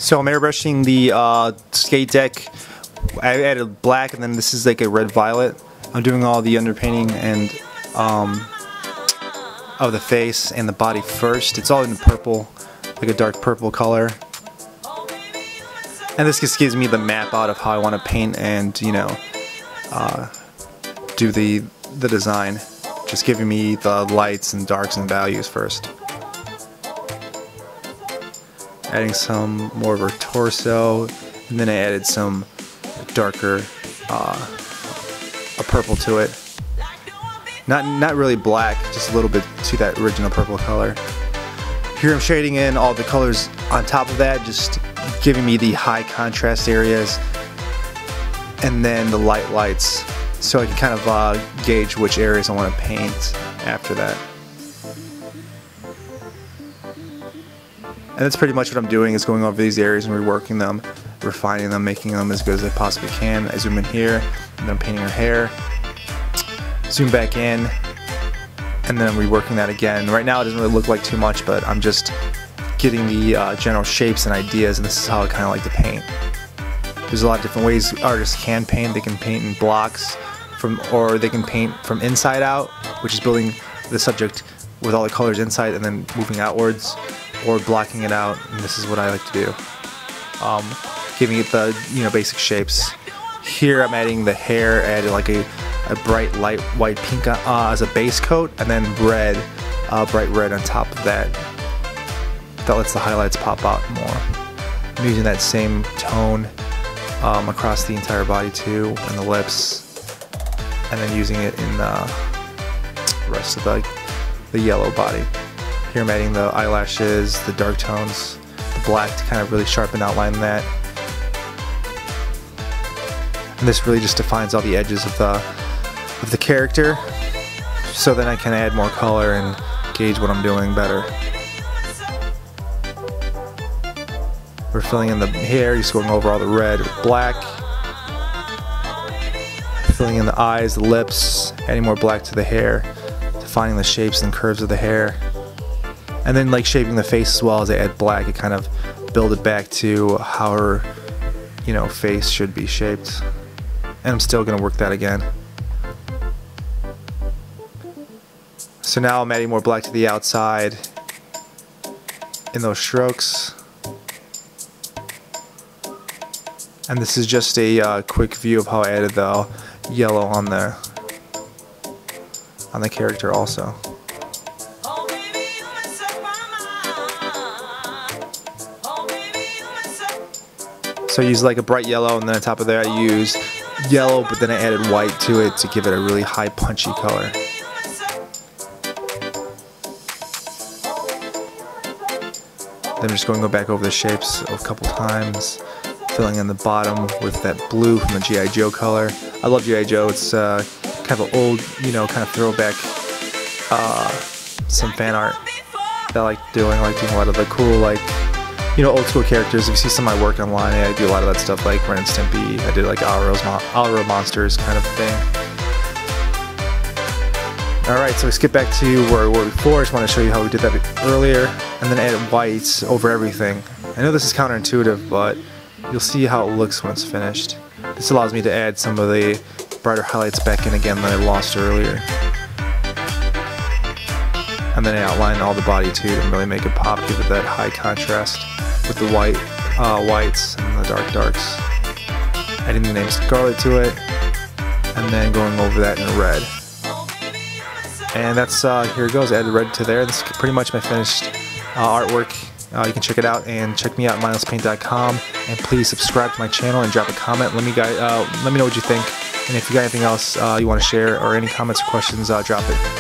So I'm airbrushing the skate deck. I added black, and then this is like a red violet. I'm doing all the underpainting and of the face and the body first. It's all in purple, like a dark purple color. And this just gives me the map out of how I want to paint and, you know, do the design. Just giving me the lights and darks and values first. Adding some more of her torso, and then I added some darker a purple to it. Not really black, just a little bit to that original purple color. Here I'm shading in all the colors on top of that, just giving me the high contrast areas, and then the lights, so I can kind of gauge which areas I want to paint after that. And that's pretty much what I'm doing, is going over these areas and reworking them, refining them, making them as good as I possibly can. I zoom in here, and then I'm painting her hair. Zoom back in, and then I'm reworking that again. Right now it doesn't really look like too much, but I'm just getting the general shapes and ideas, and this is how I kind of like to paint. There's a lot of different ways artists can paint. They can paint in blocks, or they can paint from inside out, which is building the subject with all the colors inside and then moving outwards, or blocking it out, and this is what I like to do. Giving it the, you know, basic shapes. Here I'm adding the hair. I added like a bright light white pink as a base coat, and then red, bright red on top of that. That lets the highlights pop out more. I'm using that same tone across the entire body too, and the lips, and then using it in the rest of the yellow body. Here I'm adding the eyelashes, the dark tones, the black to kind of really sharpen outline that. And this really just defines all the edges of the character, so then I can add more color and gauge what I'm doing better. We're filling in the hair, just going over all the red with black. Filling in the eyes, the lips, adding more black to the hair, defining the shapes and curves of the hair. And then like shaping the face as well. As I add black, it kind of build it back to how her, you know, face should be shaped. And I'm still going to work that again. So now I'm adding more black to the outside in those strokes. And this is just a quick view of how I added the yellow on the character also. So I used like a bright yellow, and then on top of that I used yellow, but then I added white to it to give it a really high punchy color. Then I'm just going to go back over the shapes a couple times, filling in the bottom with that blue from the G.I. Joe color. I love G.I. Joe. It's kind of an old, you know, kind of throwback, some fan art that I like doing. I like doing a lot of the cool, like, you know, old school characters. If you see some of my work online, I do a lot of that stuff, like Ren and Stimpy. I did like Alro Monsters kind of thing. Alright, so we skip back to where we were before. I just want to show you how we did that earlier, and then added whites over everything. I know this is counterintuitive, but you'll see how it looks when it's finished. This allows me to add some of the brighter highlights back in again that I lost earlier. And then I outline all the body too to really make it pop, give it that high contrast with the whites and the darks. Adding the name Scarlett to it, and then going over that in red. And that's, here it goes, I added red to there. This is pretty much my finished artwork. You can check it out, and check me out at mindlesspaint.com, and please subscribe to my channel and drop a comment. Let me know what you think, and if you got anything else you want to share or any comments or questions, drop it.